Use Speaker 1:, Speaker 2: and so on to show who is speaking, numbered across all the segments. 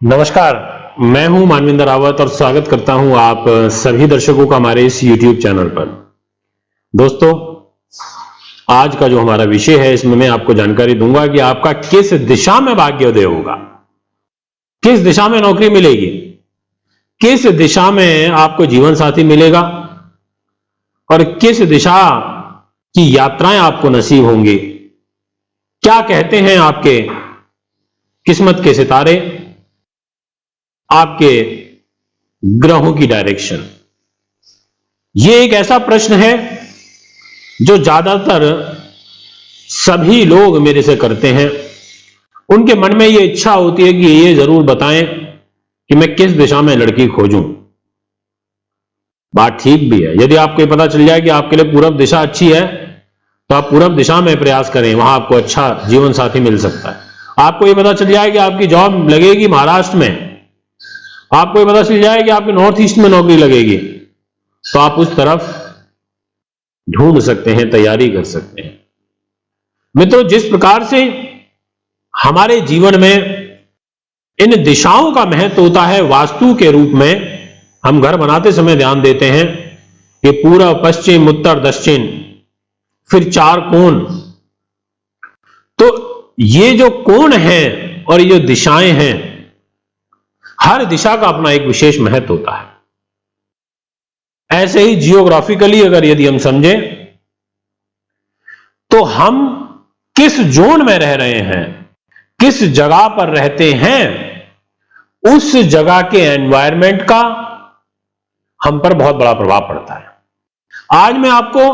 Speaker 1: नमस्कार। मैं हूं मानविंदर रावत और स्वागत करता हूं आप सभी दर्शकों का हमारे इस YouTube चैनल पर। दोस्तों, आज का जो हमारा विषय है इसमें मैं आपको जानकारी दूंगा कि आपका किस दिशा में भाग्योदय होगा, किस दिशा में नौकरी मिलेगी, किस दिशा में आपको जीवन साथी मिलेगा और किस दिशा की यात्राएं आपको नसीब होंगी। क्या कहते हैं आपके किस्मत के सितारे, आपके ग्रहों की डायरेक्शन। यह एक ऐसा प्रश्न है जो ज्यादातर सभी लोग मेरे से करते हैं। उनके मन में यह इच्छा होती है कि ये जरूर बताएं कि मैं किस दिशा में लड़की खोजूं। बात ठीक भी है। यदि आपको पता चल जाए कि आपके लिए पूरब दिशा अच्छी है तो आप पूरब दिशा में प्रयास करें, वहां आपको अच्छा जीवन साथी मिल सकता है। आपको यह पता चल जाए कि आपकी जॉब लगेगी महाराष्ट्र में, आपको ये पता चल जाए कि आपके नॉर्थ ईस्ट में नौकरी लगेगी, तो आप उस तरफ ढूंढ सकते हैं, तैयारी कर सकते हैं। मित्रों, जिस प्रकार से हमारे जीवन में इन दिशाओं का महत्व होता है, वास्तु के रूप में हम घर बनाते समय ध्यान देते हैं कि पूर्व, पश्चिम, उत्तर, दक्षिण, फिर 4 कोण। तो ये जो कोण हैं और ये जो दिशाएं हैं, हर दिशा का अपना एक विशेष महत्व होता है। ऐसे ही जियोग्राफिकली अगर यदि हम समझें तो हम किस जोन में रह रहे हैं, किस जगह पर रहते हैं, उस जगह के एनवायरनमेंट का हम पर बहुत बड़ा प्रभाव पड़ता है। आज मैं आपको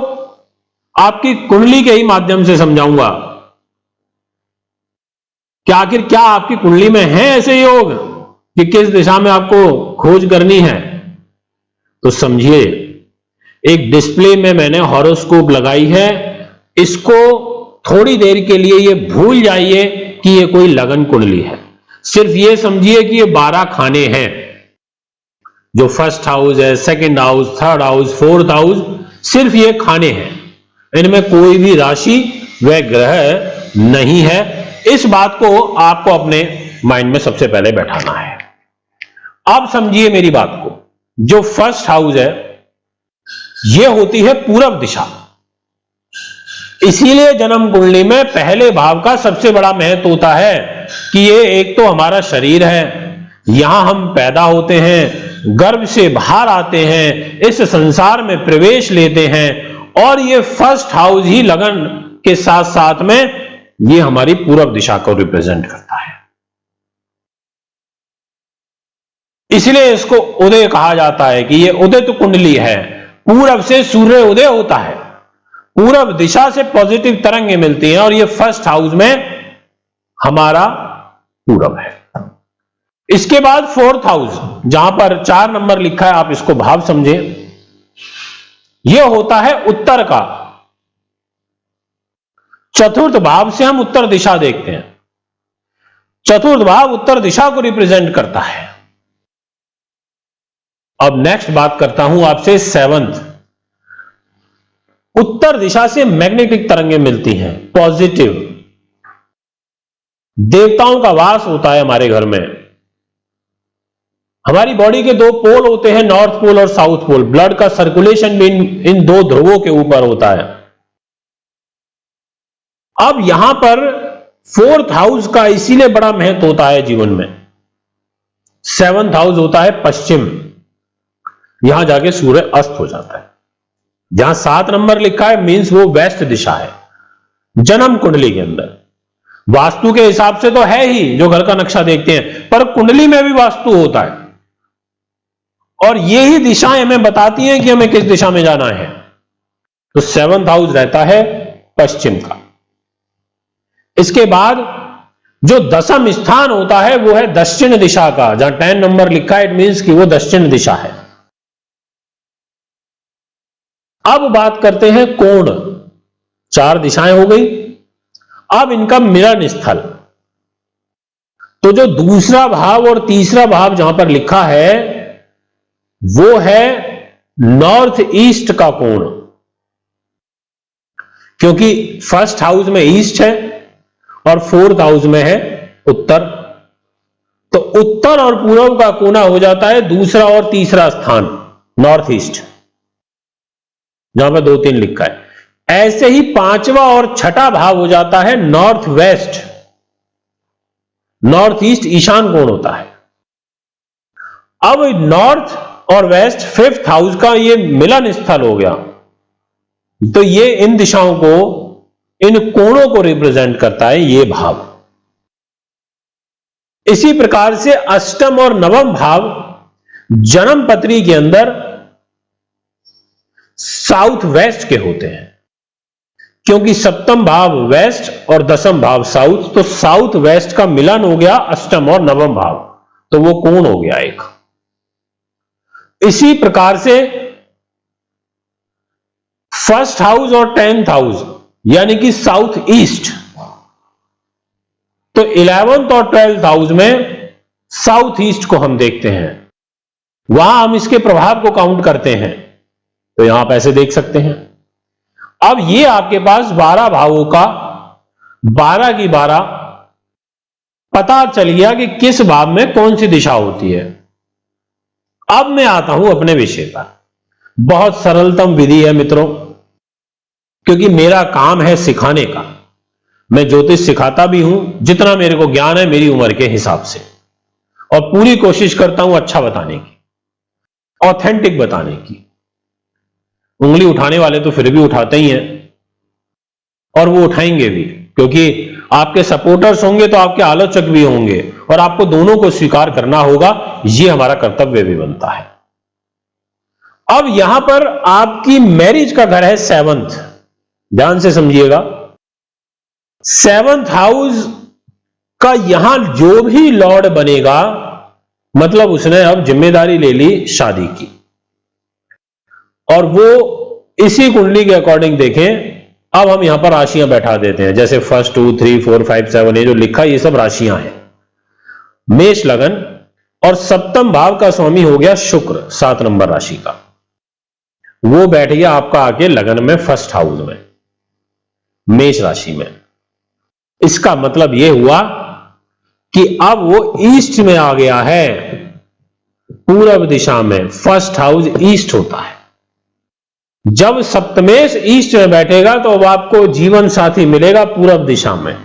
Speaker 1: आपकी कुंडली के ही माध्यम से समझाऊंगा कि आखिर क्या आपकी कुंडली में है ऐसे योग कि किस दिशा में आपको खोज करनी है। तो समझिए, एक डिस्प्ले में मैंने हॉरोस्कोप लगाई है। इसको थोड़ी देर के लिए ये भूल जाइए कि ये कोई लगन कुंडली है। सिर्फ ये समझिए कि ये 12 खाने हैं, जो फर्स्ट हाउस है, second house, third house, fourth house, सिर्फ ये खाने हैं। इनमें कोई भी राशि व ग्रह नहीं है। इस बात को आपको अपने माइंड में सबसे पहले बैठाना है। अब समझिए मेरी बात को। जो फर्स्ट हाउस है यह होती है पूरब दिशा। इसीलिए जन्म कुंडली में पहले भाव का सबसे बड़ा महत्व होता है कि ये एक तो हमारा शरीर है, यहां हम पैदा होते हैं, गर्भ से बाहर आते हैं, इस संसार में प्रवेश लेते हैं, और ये फर्स्ट हाउस ही लगन के साथ साथ में ये हमारी पूरब दिशा को रिप्रेजेंट करता है। इसलिए इसको उदय कहा जाता है कि ये उदित कुंडली है। पूरब से सूर्य उदय होता है, पूरब दिशा से पॉजिटिव तरंगें मिलती हैं, और ये फर्स्ट हाउस में हमारा पूरब है। इसके बाद फोर्थ हाउस, जहां पर 4 नंबर लिखा है, आप इसको भाव समझे, यह होता है उत्तर का। चतुर्थ भाव से हम उत्तर दिशा देखते हैं। चतुर्थ भाव उत्तर दिशा को रिप्रेजेंट करता है। अब नेक्स्ट बात करता हूं आपसे सेवंथ। उत्तर दिशा से मैग्नेटिक तरंगें मिलती हैं, पॉजिटिव। देवताओं का वास होता है हमारे घर में। हमारी बॉडी के 2 पोल होते हैं, नॉर्थ पोल और साउथ पोल। ब्लड का सर्कुलेशन भी इन 2 ध्रुवों के ऊपर होता है। अब यहां पर फोर्थ हाउस का इसीलिए बड़ा महत्व होता है जीवन में। 7th हाउस होता है पश्चिम, यहां जाके सूर्य अस्त हो जाता है। जहां 7 नंबर लिखा है मींस वो वेस्ट दिशा है जन्म कुंडली के अंदर। वास्तु के हिसाब से तो है ही, जो घर का नक्शा देखते हैं, पर कुंडली में भी वास्तु होता है, और ये ही दिशाएं हमें बताती हैं कि हमें किस दिशा में जाना है। तो 7th हाउस रहता है पश्चिम का। इसके बाद जो 10th स्थान होता है वो है दक्षिण दिशा का। जहां 10 नंबर लिखा है, इट मींस कि वो दक्षिण दिशा है। अब बात करते हैं कोण। 4 दिशाएं हो गई। अब इनका मिलन स्थल। तो जो दूसरा भाव और तीसरा भाव जहां पर लिखा है वो है नॉर्थ ईस्ट का कोण, क्योंकि फर्स्ट हाउस में ईस्ट है और फोर्थ हाउस में है उत्तर। तो उत्तर और पूर्व का कोना हो जाता है दूसरा और तीसरा स्थान, नॉर्थ ईस्ट, जहां पर 2 3 लिखा है। ऐसे ही पांचवा और छठा भाव हो जाता है नॉर्थ वेस्ट, नॉर्थ ईस्ट ईशान कोण होता है। अब नॉर्थ और वेस्ट 5th हाउस का ये मिलन स्थल हो गया, तो ये इन दिशाओं को, इन कोणों को रिप्रेजेंट करता है ये भाव। इसी प्रकार से अष्टम और नवम भाव जन्म पत्री के अंदर साउथ वेस्ट के होते हैं, क्योंकि सप्तम भाव वेस्ट और दसम भाव साउथ, तो साउथ वेस्ट का मिलन हो गया अष्टम और नवम भाव, तो वो कोण हो गया एक। इसी प्रकार से 1st हाउस और 10th हाउस यानी कि साउथ ईस्ट, तो 11th और 12th हाउस में साउथ ईस्ट को हम देखते हैं, वहां हम इसके प्रभाव को काउंट करते हैं, तो यहां आप ऐसे देख सकते हैं। अब ये आपके पास 12 भावों का 12 की 12 पता चल गया कि किस भाव में कौन सी दिशा होती है। अब मैं आता हूं अपने विषय पर। बहुत सरलतम विधि है मित्रों, क्योंकि मेरा काम है सिखाने का। मैं ज्योतिष सिखाता भी हूं जितना मेरे को ज्ञान है मेरी उम्र के हिसाब से, और पूरी कोशिश करता हूं अच्छा बताने की, ऑथेंटिक बताने की। उंगली उठाने वाले तो फिर भी उठाते ही हैं, और वो उठाएंगे भी, क्योंकि आपके सपोर्टर्स होंगे तो आपके आलोचक भी होंगे, और आपको दोनों को स्वीकार करना होगा, यह हमारा कर्तव्य भी बनता है। अब यहां पर आपकी मैरिज का घर है 7th, ध्यान से समझिएगा। 7th हाउस का यहां जो भी लॉर्ड बनेगा, मतलब उसने अब जिम्मेदारी ले ली शादी की, और वो इसी कुंडली के अकॉर्डिंग देखें। अब हम यहां पर राशियां बैठा देते हैं, जैसे 1 2 3 4 5 7 ये जो लिखा है ये सब राशियां हैं। मेष लगन, और सप्तम भाव का स्वामी हो गया शुक्र, 7 नंबर राशि का, वो बैठ गया आपका आके लगन में 1st हाउस में, मेष राशि में। इसका मतलब यह हुआ कि अब वो ईस्ट में आ गया है, पूर्व दिशा में। 1st हाउस ईस्ट होता है। जब सप्तमेश ईस्ट में बैठेगा तो अब आपको जीवन साथी मिलेगा पूर्व दिशा में।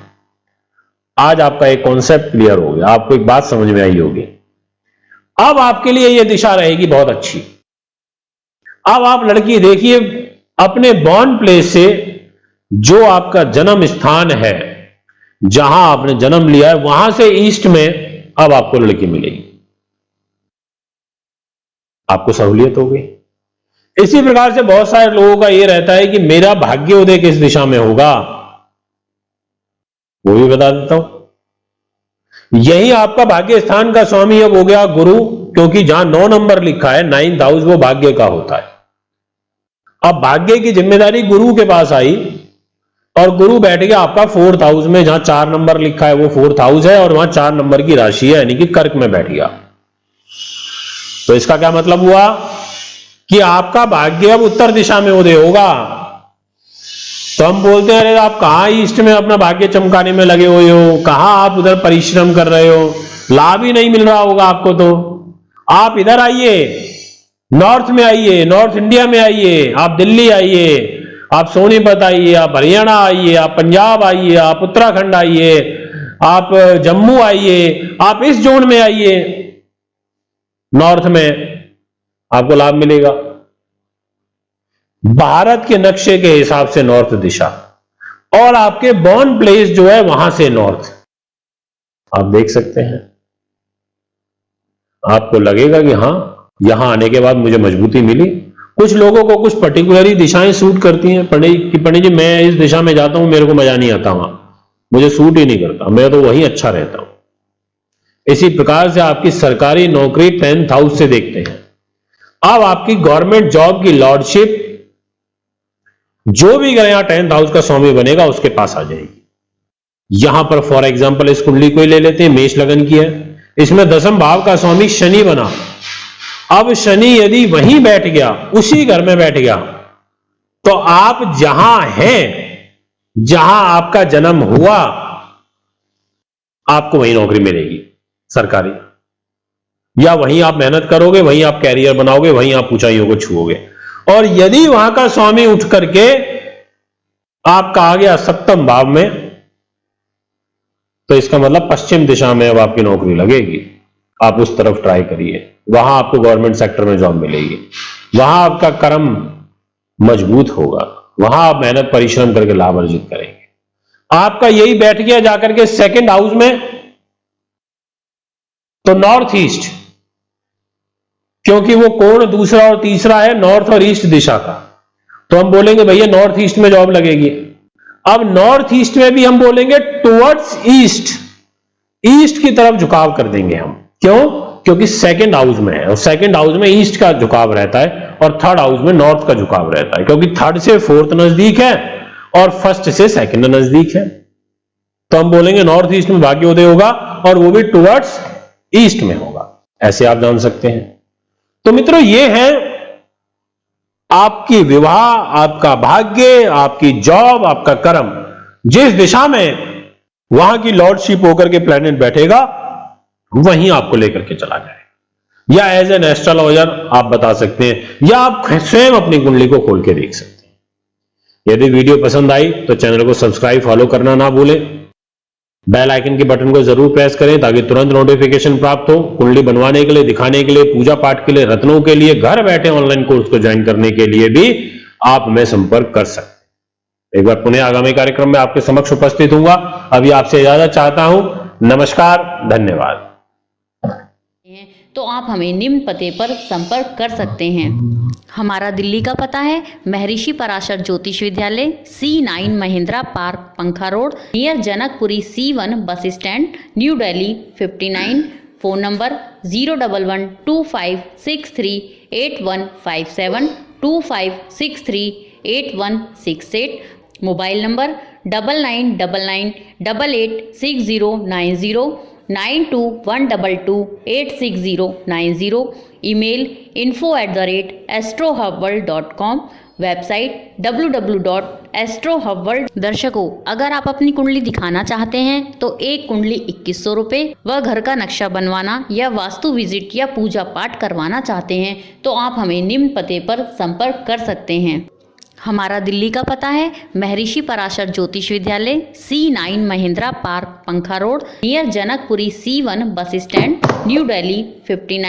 Speaker 1: आज आपका एक कॉन्सेप्ट क्लियर हो गया, आपको एक बात समझ में आई होगी। अब आपके लिए यह दिशा रहेगी बहुत अच्छी। अब आप लड़की देखिए, अपने बॉर्न प्लेस से जो आपका जन्म स्थान है, जहां आपने जन्म लिया है, वहां से ईस्ट में अब आपको लड़की मिलेगी, आपको सहूलियत हो गई। इसी प्रकार से बहुत सारे लोगों का यह रहता है कि मेरा भाग्योदय किस दिशा में होगा, वो भी बता देता हूं। यही आपका भाग्य स्थान का स्वामी अब हो गया गुरु, क्योंकि जहां 9 नंबर लिखा है 9th हाउस, वो भाग्य का होता है। अब भाग्य की जिम्मेदारी गुरु के पास आई, और गुरु बैठ गया आपका 4th हाउस में, जहां 4 नंबर लिखा है वो 4th हाउस है, और वहां 4 नंबर की राशि है, यानी कि कर्क में बैठ गया। तो इसका क्या मतलब हुआ कि आपका भाग्य अब उत्तर दिशा में उदय होगा। तो हम बोलते हैं, अरे आप कहां ईस्ट में अपना भाग्य चमकाने में लगे हुए हो, कहां आप उधर परिश्रम कर रहे हो, लाभ ही नहीं मिल रहा होगा आपको। तो आप इधर आइए, नॉर्थ में आइए, नॉर्थ इंडिया में आइए, आप दिल्ली आइए, आप सोनीपत आइए, आप हरियाणा आइए, आप पंजाब आइए, आप उत्तराखंड आइए, आप जम्मू आइए, आप इस जोन में आइए, नॉर्थ में आपको लाभ मिलेगा। भारत के नक्शे के हिसाब से नॉर्थ दिशा, और आपके बॉर्न प्लेस जो है वहां से नॉर्थ, आप देख सकते हैं। आपको लगेगा कि हां, यहां आने के बाद मुझे मजबूती मिली। कुछ लोगों को कुछ पर्टिकुलर दिशाएं सूट करती हैं। पंडित जी मैं इस दिशा में जाता हूं, मेरे को मजा नहीं आता, वहां मुझे सूट ही नहीं करता, मैं तो वहीं अच्छा रहता हूं। इसी प्रकार से आपकी सरकारी नौकरी 10th हाउस से देखते हैं। अब आपकी गवर्नमेंट जॉब की लॉर्डशिप, जो भी ग्रह यहां 10th हाउस का स्वामी बनेगा उसके पास आ जाएगी। यहां पर फॉर एग्जांपल इस कुंडली को ही ले लेते हैं, मेष लगन की है, इसमें 10th भाव का स्वामी शनि बना। अब शनि यदि वहीं बैठ गया, उसी घर में बैठ गया, तो आप जहां हैं, जहां आपका जन्म हुआ, आपको वही नौकरी मिलेगी सरकारी। या वहीं आप मेहनत करोगे, वहीं आप कैरियर बनाओगे, वहीं आप ऊंचाइयों को छुओगे। और यदि वहां का स्वामी उठ करके आपका आ गया सप्तम भाव में, तो इसका मतलब पश्चिम दिशा में अब आपकी नौकरी लगेगी। आप उस तरफ ट्राई करिए, वहां आपको गवर्नमेंट सेक्टर में जॉब मिलेगी, वहां आपका कर्म मजबूत होगा, वहां आप मेहनत परिश्रम करके लाभ अर्जित करेंगे। आपका यही बैठ गया जाकर के सेकंड हाउस में, तो नॉर्थ ईस्ट, क्योंकि वो कोण दूसरा और तीसरा है नॉर्थ और ईस्ट दिशा का, तो हम बोलेंगे भैया नॉर्थ ईस्ट में जॉब लगेगी। अब नॉर्थ ईस्ट में भी हम बोलेंगे टुवर्ड्स ईस्ट, ईस्ट की तरफ झुकाव कर देंगे हम। क्यों? क्योंकि सेकंड हाउस में है, और सेकंड हाउस में ईस्ट का झुकाव रहता है और थर्ड हाउस में नॉर्थ का झुकाव रहता है, क्योंकि थर्ड से फोर्थ नजदीक है और फर्स्ट से सेकंड नजदीक है। तो हम बोलेंगे नॉर्थ ईस्ट में भाग्योदय होगा और वो भी टुवर्ड्स ईस्ट में होगा। ऐसे आप जान सकते हैं। तो मित्रों, ये है आपकी विवाह, आपका भाग्य, आपकी जॉब, आपका कर्म। जिस दिशा में वहां की लॉर्डशिप होकर के प्लैनेट बैठेगा, वहीं आपको लेकर के चला जाए। या एज एन एस्ट्रोलॉजर आप बता सकते हैं, या आप स्वयं अपनी कुंडली को खोल के देख सकते हैं। यदि वीडियो पसंद आई तो चैनल को सब्सक्राइब, फॉलो करना ना भूलें। बेल आइकन के बटन को जरूर प्रेस करें ताकि तुरंत नोटिफिकेशन प्राप्त हो। कुंडली बनवाने के लिए, दिखाने के लिए, पूजा पाठ के लिए, रत्नों के लिए, घर बैठे ऑनलाइन कोर्स को ज्वाइन करने के लिए भी आप हमें संपर्क कर सकते हैं। एक बार पुनः आगामी कार्यक्रम में आपके समक्ष उपस्थित हूंगा। अभी आपसे इजाजत चाहता हूं। नमस्कार, धन्यवाद।
Speaker 2: तो आप हमें निम्न पते पर संपर्क कर सकते हैं। हमारा दिल्ली का पता है महर्षि पराशर ज्योतिष विद्यालय, C9 महिंद्रा पार्क, पंखा road, near Janakpuri C1 bus stand, new Delhi 59। Phone number 01125638157, 25638168। Mobile number 9999886090, 9212286090। Email info@astrohubworld.com। Website www.astrohubworld। दर्शकों, अगर आप अपनी कुंडली दिखाना चाहते हैं तो एक कुंडली 2100 रुपये व घर का नक्शा बनवाना या वास्तु विजिट या पूजा पाठ करवाना चाहते हैं तो आप हमें निम्न पते पर संपर्क कर सकते हैं। हमारा दिल्ली का पता है महर्षि पराशर ज्योतिष विद्यालय, C9 महिंद्रा पार्क, पंखा road, near Janakpuri C1 bus stand, new Delhi 59।